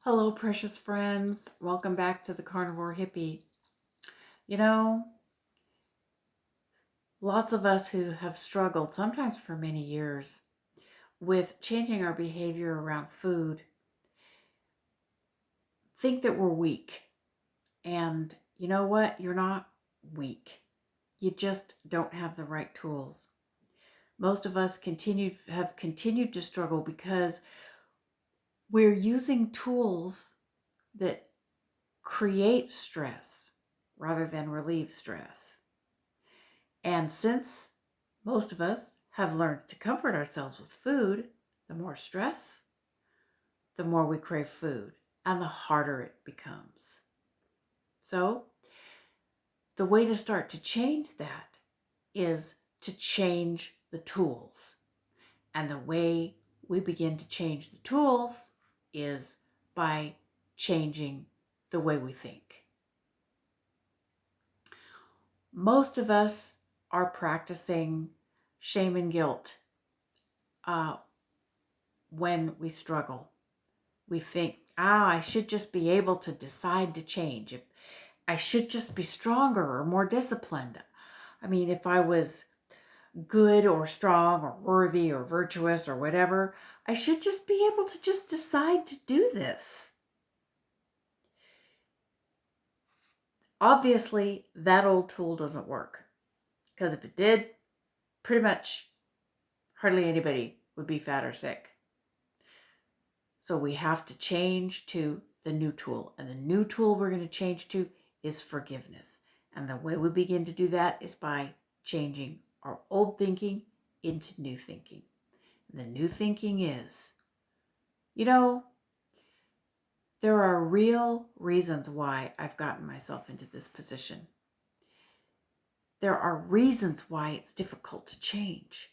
Hello, precious friends. Welcome back to the Carnivore Hippie. You know, lots of us who have struggled, sometimes for many years, with changing our behavior around food think that we're weak. And you know what? You're not weak. You just don't have the right tools. Most of us have continued to struggle because we're using tools that create stress rather than relieve stress. And since most of us have learned to comfort ourselves with food, the more stress, the more we crave food, and the harder it becomes. So, the way to start to change that is to change the tools. And the way we begin to change the tools is by changing the way we think. Most of us are practicing shame and guilt when we struggle. We think, I should just be able to decide to change. I should just be stronger or more disciplined. I mean, if I was good or strong or worthy or virtuous or whatever, I should just be able to just decide to do this. Obviously, that old tool doesn't work, because if it did, pretty much hardly anybody would be fat or sick. So we have to change to the new tool. And the new tool we're going to change to is forgiveness. And the way we begin to do that is by changing our old thinking into new thinking. And the new thinking is, there are real reasons why I've gotten myself into this position. There are reasons why it's difficult to change.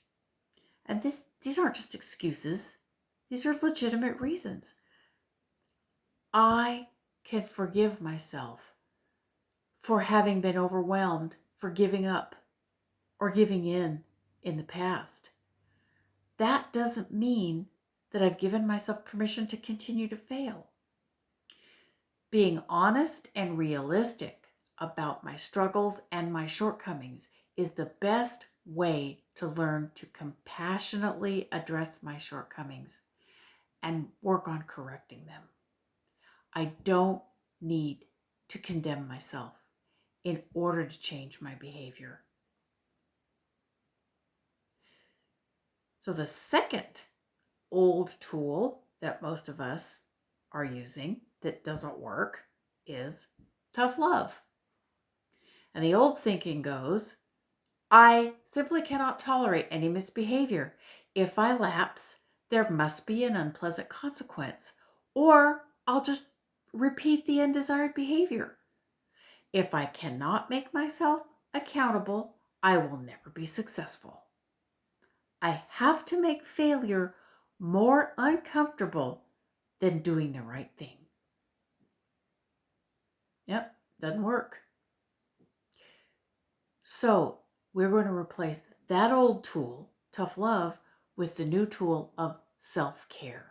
And these aren't just excuses. These are legitimate reasons. I can forgive myself for having been overwhelmed, for giving up or giving in the past. That doesn't mean that I've given myself permission to continue to fail. Being honest and realistic about my struggles and my shortcomings is the best way to learn to compassionately address my shortcomings and work on correcting them. I don't need to condemn myself in order to change my behavior. So the second old tool that most of us are using that doesn't work is tough love. And the old thinking goes, I simply cannot tolerate any misbehavior. If I lapse, there must be an unpleasant consequence, or I'll just repeat the undesired behavior. If I cannot make myself accountable, I will never be successful. I have to make failure more uncomfortable than doing the right thing. Yep, doesn't work. So we're going to replace that old tool, tough love, with the new tool of self-care.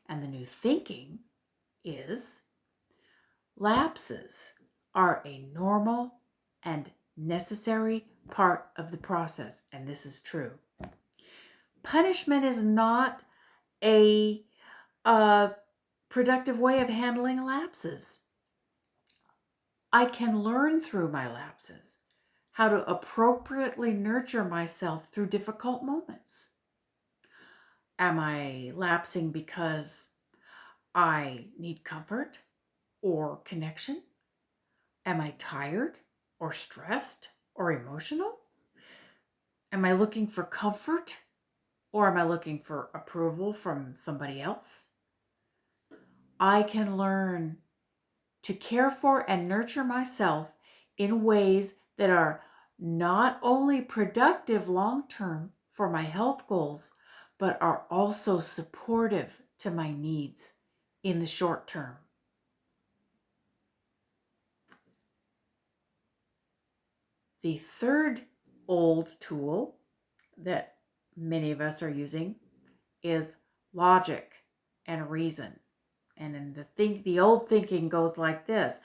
And the new thinking is lapses are a normal and necessary part of the process. And this is true. Punishment is not a productive way of handling lapses. I can learn through my lapses how to appropriately nurture myself through difficult moments. Am I lapsing because I need comfort or connection? Am I tired or stressed or emotional? Am I looking for comfort or am I looking for approval from somebody else? I can learn to care for and nurture myself in ways that are not only productive long-term for my health goals, but are also supportive to my needs in the short term. The third old tool that many of us are using is logic and reason. And in the old thinking goes like this: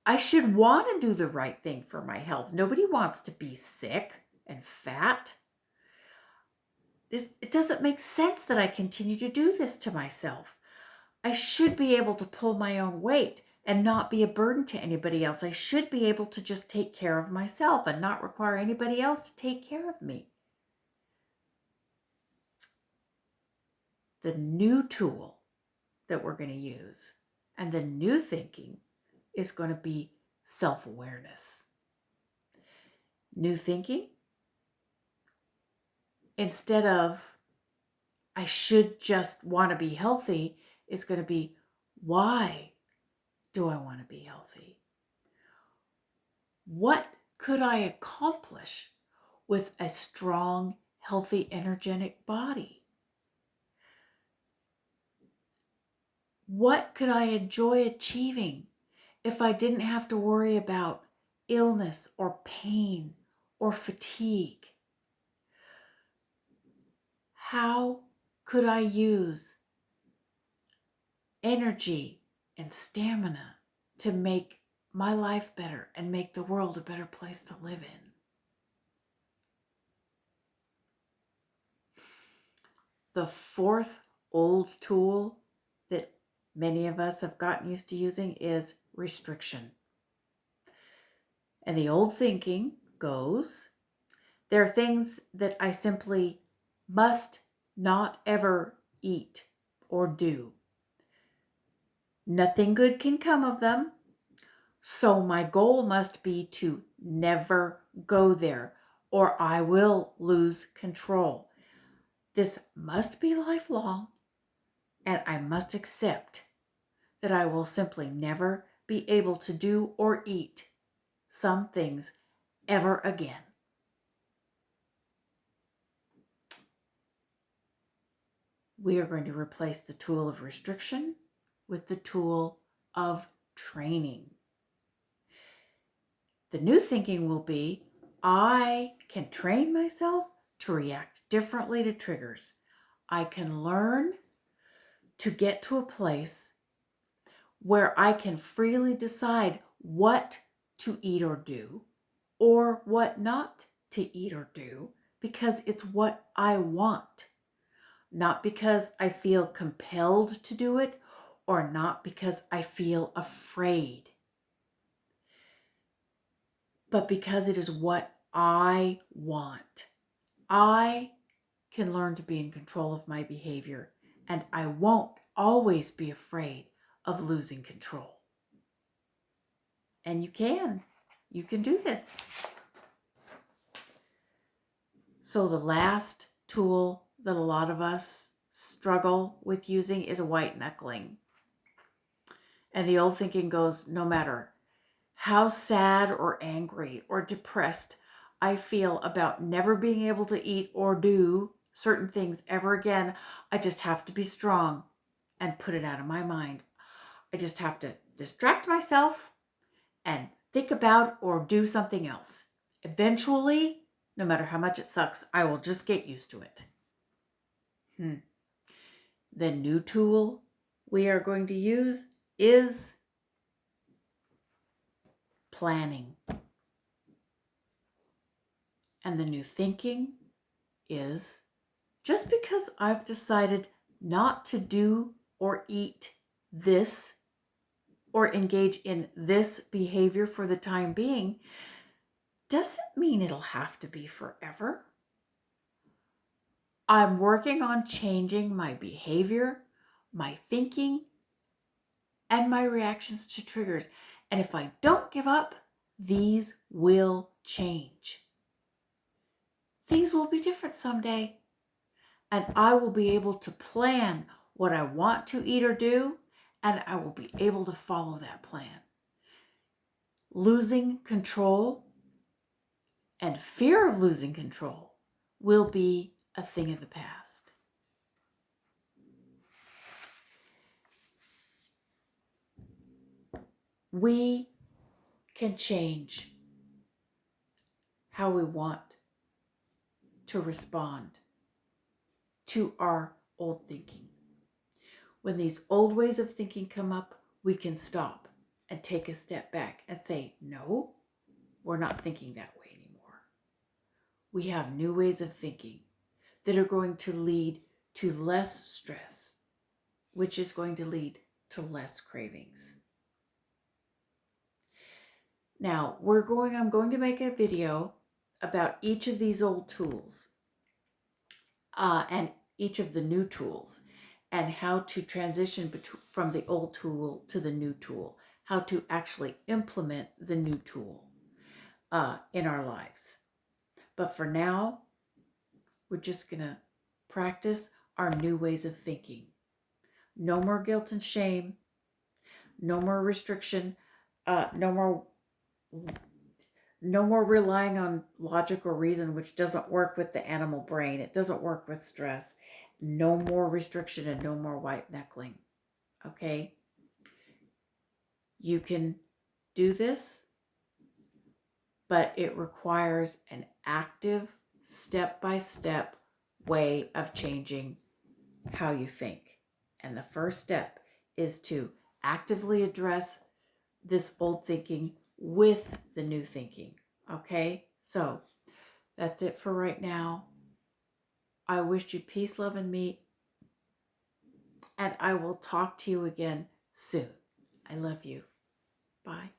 I should want to do the right thing for my health. Nobody wants to be sick and fat. It doesn't make sense that I continue to do this to myself. I should be able to pull my own weight and not be a burden to anybody else. I should be able to just take care of myself and not require anybody else to take care of me. The new tool that we're going to use and the new thinking is going to be self-awareness. New thinking, instead of I should just want to be healthy, is going to be, why do I want to be healthy? What could I accomplish with a strong, healthy, energetic body? What could I enjoy achieving if I didn't have to worry about illness or pain or fatigue? How could I use energy and stamina to make my life better and make the world a better place to live in? The fourth old tool that many of us have gotten used to using is restriction. And the old thinking goes, there are things that I simply must not ever eat or do. Nothing good can come of them, so my goal must be to never go there, or I will lose control. This must be lifelong, and I must accept that I will simply never be able to do or eat some things ever again. We are going to replace the tool of restriction with the tool of training. The new thinking will be, I can train myself to react differently to triggers. I can learn to get to a place where I can freely decide what to eat or do, or what not to eat or do, because it's what I want. Not because I feel compelled to do it, or not because I feel afraid, but because it is what I want. I can learn to be in control of my behavior, and I won't always be afraid of losing control. And you can do this. So the last tool that a lot of us struggle with using is a white knuckling. And the old thinking goes, no matter how sad or angry or depressed I feel about never being able to eat or do certain things ever again, I just have to be strong and put it out of my mind. I just have to distract myself and think about or do something else. Eventually, no matter how much it sucks, I will just get used to it. The new tool we are going to use is planning. And the new thinking is, just because I've decided not to do or eat this or engage in this behavior for the time being, doesn't mean it'll have to be forever. I'm working on changing my behavior, my thinking, and my reactions to triggers. And if I don't give up, these will change. Things will be different someday. And I will be able to plan what I want to eat or do, and I will be able to follow that plan. Losing control and fear of losing control will be a thing of the past. We can change how we want to respond to our old thinking. When these old ways of thinking come up, we can stop and take a step back and say, no, we're not thinking that way anymore. We have new ways of thinking that are going to lead to less stress, which is going to lead to less cravings. Now, I'm going to make a video about each of these old tools and each of the new tools, and how to transition from the old tool to the new tool, how to actually implement the new tool in our lives. But for now, we're just going to practice our new ways of thinking. No more guilt and shame, no more restriction, no more relying on logic or reason, which doesn't work with the animal brain. It doesn't work with stress. No more restriction and no more white knuckling. Okay? You can do this, but it requires an active, step-by-step way of changing how you think. And the first step is to actively address this old thinking with the new thinking. Okay? So that's it for right now. I wish you peace, love, and meat. And I will talk to you again soon. I love you. Bye.